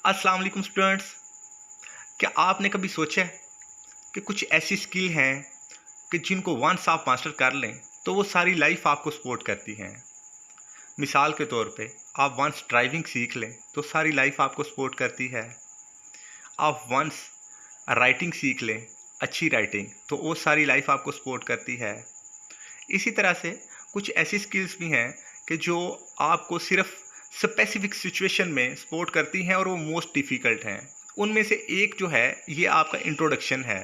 अस्सलाम वालेकुम स्टूडेंट्स। क्या आपने कभी सोचा है कि कुछ ऐसी स्किल हैं कि जिनको वंस आप मास्टर कर लें तो वो सारी लाइफ आपको सपोर्ट करती हैं। मिसाल के तौर पे आप वंस ड्राइविंग सीख लें तो सारी लाइफ आपको सपोर्ट करती है। आप वंस राइटिंग सीख लें, अच्छी राइटिंग, तो वो सारी लाइफ आपको सपोर्ट करती है। इसी तरह से कुछ ऐसी स्किल्स भी हैं कि जो आपको सिर्फ स्पेसिफिक सिचुएशन में सपोर्ट करती हैं और वो मोस्ट डिफ़िकल्ट हैं। उनमें से एक जो है ये आपका इंट्रोडक्शन है।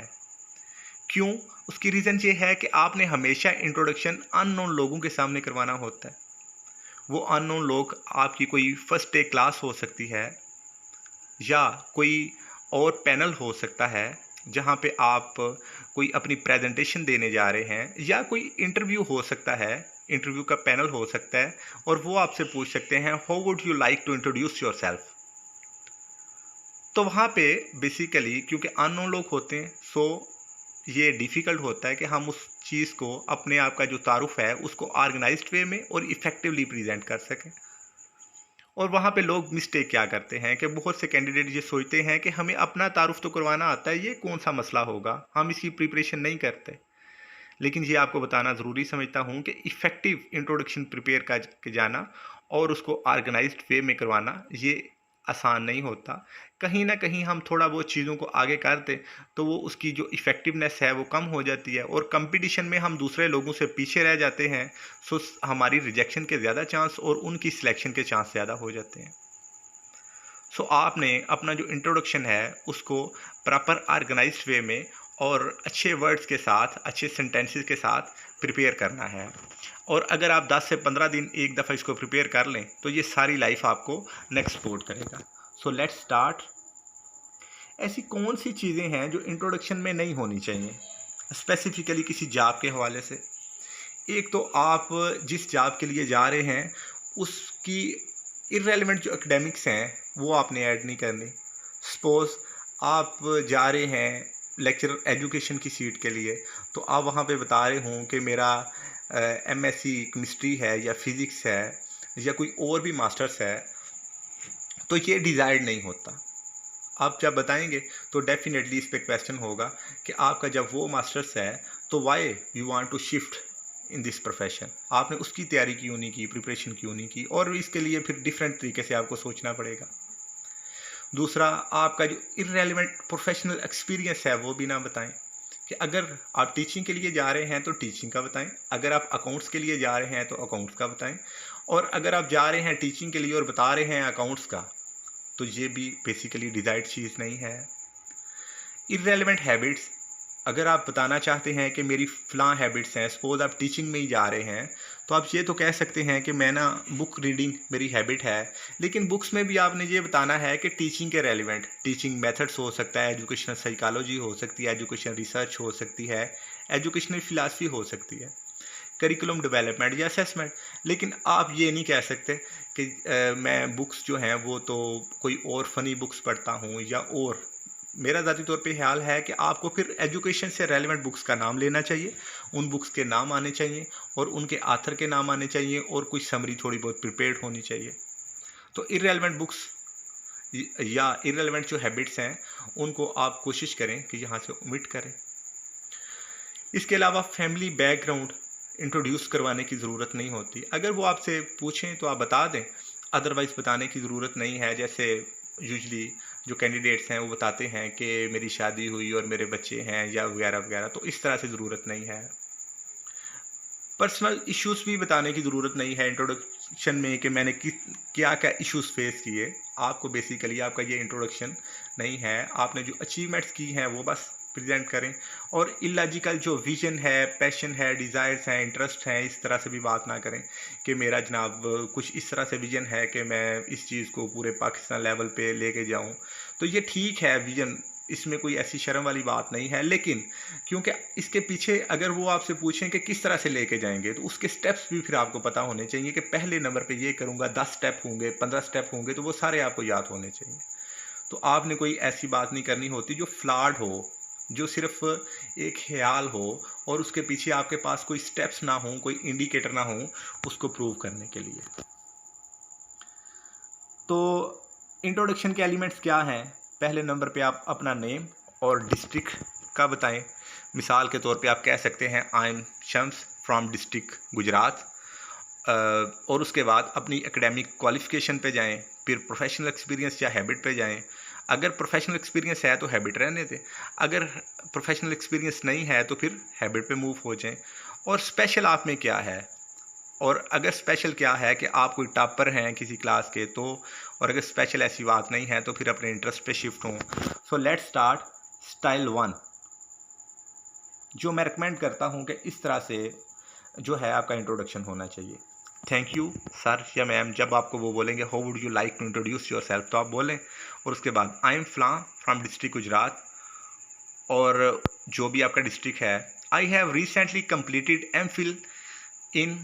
क्यों? उसकी रीज़न ये है कि आपने हमेशा इंट्रोडक्शन अननोन लोगों के सामने करवाना होता है। वो अननोन लोग आपकी कोई फर्स्ट डे क्लास हो सकती है या कोई और पैनल हो सकता है जहाँ पे आप कोई अपनी प्रेजेंटेशन देने जा रहे हैं, या कोई इंटरव्यू हो सकता है, इंटरव्यू का पैनल हो सकता है और वो आपसे पूछ सकते हैं how would you like to introduce yourself. तो वहाँ पे बेसिकली क्योंकि अननोन लोग होते हैं, सो ये डिफ़िकल्ट होता है कि हम उस चीज़ को, अपने आप का जो तारुफ है उसको ऑर्गेनाइज्ड वे में और इफ़ेक्टिवली प्रेजेंट कर सकें। और वहाँ पे लोग मिस्टेक क्या करते हैं कि बहुत से कैंडिडेट ये सोचते हैं कि हमें अपना तारुफ तो करवाना आता है, ये कौन सा मसला होगा, हम इसकी प्रिपरेशन नहीं करते। लेकिन ये आपको बताना ज़रूरी समझता हूँ कि इफ़ेक्टिव इंट्रोडक्शन प्रिपेयर कर जाना और उसको ऑर्गेनाइज्ड वे में करवाना ये आसान नहीं होता। कहीं ना कहीं हम थोड़ा बहुत चीज़ों को आगे कर दें तो वो उसकी जो इफ़ेक्टिवनेस है वो कम हो जाती है और कंपटीशन में हम दूसरे लोगों से पीछे रह जाते हैं। सो हमारी रिजेक्शन के ज़्यादा चांस और उनकी सिलेक्शन के चांस ज़्यादा हो जाते हैं। सो आपने अपना जो इंट्रोडक्शन है उसको प्रॉपर ऑर्गेनाइज्ड वे में और अच्छे वर्ड्स के साथ, अच्छे सेंटेंसेस के साथ प्रिपेयर करना है। और अगर आप 10 से 15 दिन एक दफ़ा इसको प्रिपेयर कर लें तो ये सारी लाइफ आपको नेक्स्ट सपोर्ट करेगा। So let's start. ऐसी कौन सी चीज़ें हैं जो इंट्रोडक्शन में नहीं होनी चाहिए, स्पेसिफिकली किसी जॉब के हवाले से? एक तो आप जिस जॉब के लिए जा रहे हैं उसकी इररेलेवेंट जो एकेडमिक्स हैं वो आपने ऐड नहीं करनी। सपोज़ आप जा रहे हैं लेक्चरर एजुकेशन की सीट के लिए, तो आप वहाँ पे बता रहे हों कि मेरा एमएससी केमिस्ट्री है या फिज़िक्स है या कोई और भी मास्टर्स है, तो ये डिज़ायर्ड नहीं होता। आप जब बताएंगे तो डेफिनेटली इस पे क्वेश्चन होगा कि आपका जब वो मास्टर्स है तो why you want to shift in this profession, आपने उसकी तैयारी क्यों नहीं की, प्रिपरेशन क्यों नहीं की, और इसके लिए फिर डिफरेंट तरीके से आपको सोचना पड़ेगा। दूसरा, आपका जो इररेलेवेंट प्रोफेशनल एक्सपीरियंस है वो भी ना बताएं कि अगर आप टीचिंग के लिए जा रहे हैं तो टीचिंग का बताएं, अगर आप अकाउंट्स के लिए जा रहे हैं तो अकाउंट्स का बताएं, और अगर आप जा रहे हैं टीचिंग के लिए और बता रहे हैं अकाउंट्स का, तो ये भी बेसिकली डिज़ायर्ड चीज़ नहीं है। इररेलेवेंट हैबिट्स, अगर आप बताना चाहते हैं कि मेरी फ़लाँ हैबिट्स हैं, सपोज़ आप टीचिंग में ही जा रहे हैं, तो आप ये तो कह सकते हैं कि मैं ना बुक रीडिंग मेरी हैबिट है, लेकिन बुक्स में भी आपने ये बताना है कि टीचिंग के रेलिवेंट टीचिंग मेथड्स हो सकता है, एजुकेशनल साइकोलॉजी हो सकती है, एजुकेशन रिसर्च हो सकती है, एजुकेशनल फ़िलासफ़ी हो सकती है, करिकुलम डेवलपमेंट या असेसमेंट। लेकिन आप ये नहीं कह सकते कि मैं बुक्स जो हैं वो तो कोई और फ़नी बुक्स पढ़ता हूँ या और। मेरा ज़ाती तौर पे ख्याल है कि आपको फिर एजुकेशन से रेलेवेंट बुक्स का नाम लेना चाहिए, उन बुक्स के नाम आने चाहिए और उनके आथर के नाम आने चाहिए और कुछ समरी थोड़ी बहुत प्रिपेयर्ड होनी चाहिए। तो इररेलेवेंट बुक्स या इररेलेवेंट जो हैबिट्स हैं उनको आप कोशिश करें कि यहाँ से ओमिट करें। इसके अलावा फैमिली बैकग्राउंड इंट्रोड्यूस करवाने की ज़रूरत नहीं होती। अगर वो आपसे पूछें तो आप बता दें, अदरवाइज़ बताने की ज़रूरत नहीं है। जैसे यूजली जो कैंडिडेट्स हैं वो बताते हैं कि मेरी शादी हुई और मेरे बच्चे हैं या वगैरह वगैरह, तो इस तरह से ज़रूरत नहीं है। पर्सनल इश्यूज़ भी बताने की ज़रूरत नहीं है इंट्रोडक्शन में कि मैंने क्या क्या इश्यूज़ फेस किए। आपको बेसिकली आपका ये इंट्रोडक्शन नहीं है, आपने जो अचीवमेंट्स की हैं वो बस प्रेजेंट करें। और इलॉजिकल जो विजन है, पैशन है, डिज़ायर्स हैं, इंटरेस्ट हैं, इस तरह से भी बात ना करें कि मेरा जनाब कुछ इस तरह से विजन है कि मैं इस चीज़ को पूरे पाकिस्तान लेवल पे लेके जाऊं। तो ये ठीक है विजन, इसमें कोई ऐसी शर्म वाली बात नहीं है, लेकिन क्योंकि इसके पीछे अगर वो आपसे पूछें कि किस तरह से लेके जाएंगे तो उसके स्टेप्स भी फिर आपको पता होने चाहिए कि पहले नंबर पे ये करूँगा, 10 स्टेप होंगे, 15 स्टेप होंगे, तो वो सारे आपको याद होने चाहिए। तो आपने कोई ऐसी बात नहीं करनी होती जो फ्लॉड हो, जो सिर्फ एक ख्याल हो और उसके पीछे आपके पास कोई स्टेप्स ना हो, कोई इंडिकेटर ना हो उसको प्रूव करने के लिए। तो इंट्रोडक्शन के एलिमेंट्स क्या हैं? पहले नंबर पे आप अपना नेम और डिस्ट्रिक्ट का बताएं। मिसाल के तौर पे आप कह सकते हैं I M Shams from district Gujarat. और उसके बाद अपनी एकेडमिक क्वालिफ़िकेशन पे जाएं, फिर प्रोफेशनल एक्सपीरियंस या हैबिट पे जाएं। अगर प्रोफेशनल एक्सपीरियंस है तो हैबिट रहने दें, अगर प्रोफेशनल एक्सपीरियंस नहीं है तो फिर हैबिट पे मूव हो जाएं। और स्पेशल आप में क्या है, और अगर स्पेशल क्या है कि आप कोई टॉपर हैं किसी क्लास के तो, और अगर स्पेशल ऐसी बात नहीं है तो फिर अपने इंटरेस्ट पे शिफ्ट हों। सो लेट्स स्टार्ट स्टाइल 1, जो मैं रिकमेंड करता हूँ कि इस तरह से जो है आपका इंट्रोडक्शन होना चाहिए। थैंक यू सर या मैम, जब आपको वो बोलेंगे how would you like to introduce yourself, तो आप बोलें। और उसके बाद I am from district Gujarat, और जो भी आपका डिस्ट्रिक्ट है। I have recently completed MPhil in,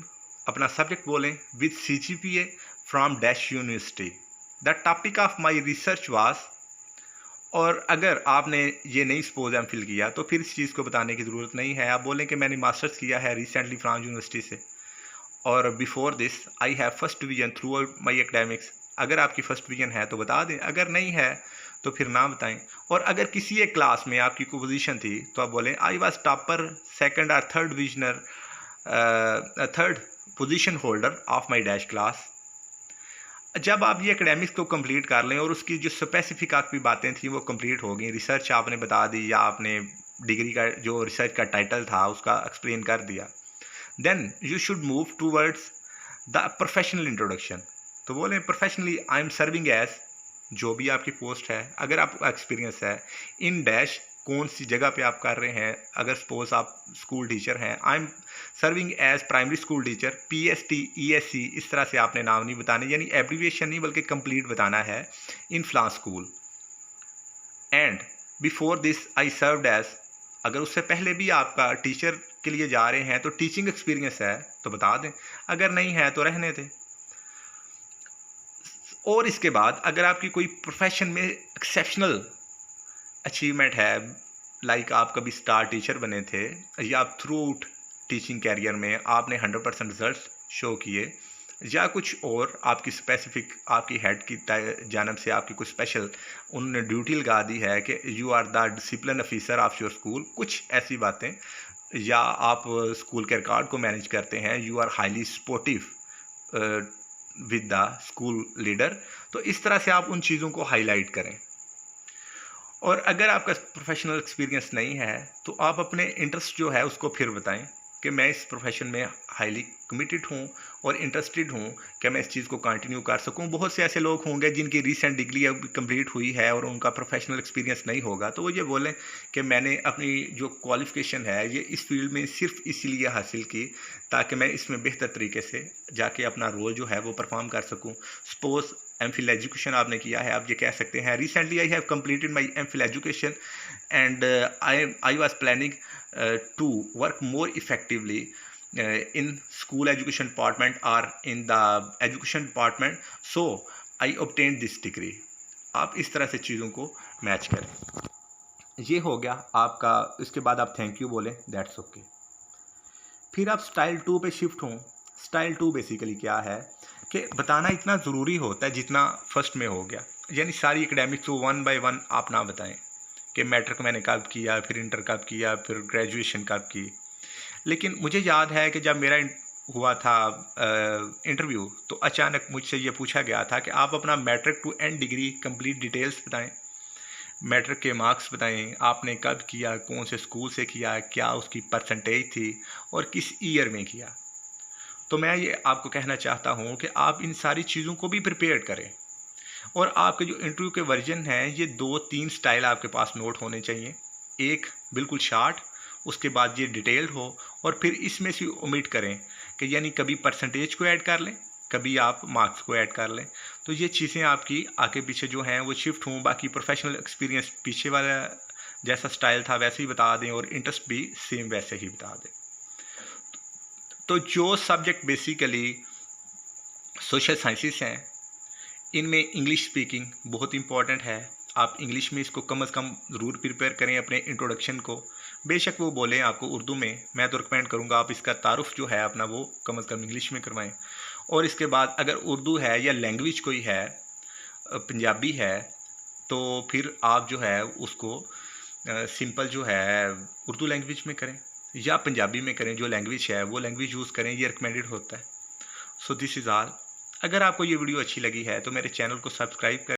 अपना सब्जेक्ट बोलें, with CGPA from dash university. The topic of my research was, और अगर आपने ये नहीं सपोज एमफिल किया तो फिर इस चीज़ को बताने की ज़रूरत नहीं है, आप बोलें कि मैंने मास्टर्स किया है रिसेंटली फ्रॉम यूनिवर्सिटी से, और before this I have first division through out my academics. अगर आपकी फर्स्ट डिवीजन है तो बता दें, अगर नहीं है तो फिर ना बताएं। और अगर किसी एक क्लास में आपकी कोई पोजीशन थी तो आप बोलें आई वाज टॉपर, सेकंड और third divisioner, third position holder of my dash class. जब आप ये एकेडमिक्स को कंप्लीट कर लें और उसकी जो स्पेसिफिक आपकी बातें थी वो कंप्लीट हो गई, रिसर्च आपने बता दी या आपने डिग्री का जो रिसर्च का टाइटल था उसका एक्सप्लेन कर दिया, then you should move towards the professional introduction. तो बोलें professionally I am serving as, जो भी आपकी पोस्ट है, अगर आपका एक्सपीरियंस है इन डैश, कौन सी जगह पे आप कर रहे हैं। अगर सपोज आप स्कूल टीचर हैं, I am serving as primary school teacher, PST ESC, इस तरह से आपने नाम नहीं बताने, यानी एब्रीविएशन नहीं बल्कि कंप्लीट बताना है, इन फ्लां school. And before this I served as, अगर उससे पहले भी आपका टीचर के लिए जा रहे हैं तो टीचिंग एक्सपीरियंस है तो बता दें, अगर नहीं है तो रहने दें। और इसके बाद अगर आपकी कोई प्रोफेशन में एक्सेप्शनल अचीवमेंट है, लाइक आप कभी स्टार टीचर बने थे या आप थ्रू आउट टीचिंग कैरियर में आपने 100% रिजल्ट शो किए, या कुछ और आपकी स्पेसिफिक आपकी हेड की जानब से आपकी कुछ स्पेशल उन्होंने ड्यूटी लगा दी है कि you are the discipline officer of your school, कुछ ऐसी बातें, या आप स्कूल के रिकॉर्ड को मैनेज करते हैं, you are highly supportive with the school leader, तो इस तरह से आप उन चीज़ों को हाईलाइट करें। और अगर आपका प्रोफेशनल एक्सपीरियंस नहीं है तो आप अपने इंटरेस्ट जो है उसको फिर बताएं कि मैं इस प्रोफेशन में हाईली कमिटेड हूँ और इंटरेस्टेड हूँ कि मैं इस चीज़ को कंटिन्यू कर सकूँ। बहुत से ऐसे लोग होंगे जिनकी रीसेंट डिग्री अब कंप्लीट हुई है और उनका प्रोफेशनल एक्सपीरियंस नहीं होगा, तो वो ये बोलें कि मैंने अपनी जो क्वालिफ़िकेशन है ये इस फील्ड में सिर्फ इसीलिए हासिल की ताकि मैं इसमें बेहतर तरीके से जाके अपना रोल जो है वो परफॉर्म कर सकूँ। सपोज एमफिल एजुकेशन आपने किया है, आप ये कह सकते हैं recently I have completed my MPhil education and I was planning to work more effectively in school education department or in the education department, so I obtained this degree। आप इस तरह से चीज़ों को मैच करें। ये हो गया आपका। इसके बाद आप थैंक यू बोलें, दैट्स ओके। फिर आप स्टाइल 2 पे शिफ्ट हों। स्टाइल 2 बेसिकली क्या है कि बताना इतना ज़रूरी होता है जितना फर्स्ट में हो गया, यानी सारी एकेडमिक्स को 1 बाय 1 आप ना बताएं कि मैट्रिक मैंने कब किया, फिर इंटर कब किया, फिर ग्रेजुएशन कब की। लेकिन मुझे याद है कि जब मेरा हुआ था इंटरव्यू तो अचानक मुझसे ये पूछा गया था कि आप अपना matric two and degree complete details बताएं, मैट्रिक के मार्क्स बताएं, आपने कब किया, कौन से स्कूल से किया, क्या उसकी परसेंटेज थी और किस ईयर में किया। तो मैं ये आपको कहना चाहता हूँ कि आप इन सारी चीज़ों को भी प्रिपेयर करें, और आपके जो इंटरव्यू के वर्जन हैं ये 2-3 स्टाइल आपके पास नोट होने चाहिए। एक बिल्कुल शार्ट, उसके बाद ये डिटेल्ड हो, और फिर इसमें से ओमिट करें कि यानी कभी परसेंटेज को ऐड कर लें, कभी आप मार्क्स को ऐड कर लें, तो ये चीज़ें आपकी आगे पीछे जो हैं वो शिफ्ट हों। बाकी प्रोफेशनल एक्सपीरियंस पीछे वाला जैसा स्टाइल था वैसे ही बता दें और इंटरेस्ट भी सेम वैसे ही बता दें। तो जो सब्जेक्ट बेसिकली सोशल साइंसेस हैं इनमें इंग्लिश स्पीकिंग बहुत इंपॉर्टेंट है। आप इंग्लिश में इसको कम से कम ज़रूर प्रिपेयर करें अपने इंट्रोडक्शन को। बेशक वो बोलें आपको उर्दू में, मैं तो रिकमेंड करूँगा आप इसका तारुफ जो है अपना वो कम से कम इंग्लिश में करवाएं। और इसके बाद अगर उर्दू है या लैंग्वेज कोई है पंजाबी है तो फिर आप जो है उसको सिंपल जो है उर्दू लैंग्वेज में करें या पंजाबी में करें, जो लैंग्वेज है वो लैंग्वेज यूज़ करें, ये रिकमेंडेड होता है। So this is all. अगर आपको ये वीडियो अच्छी लगी है तो मेरे चैनल को सब्सक्राइब करें।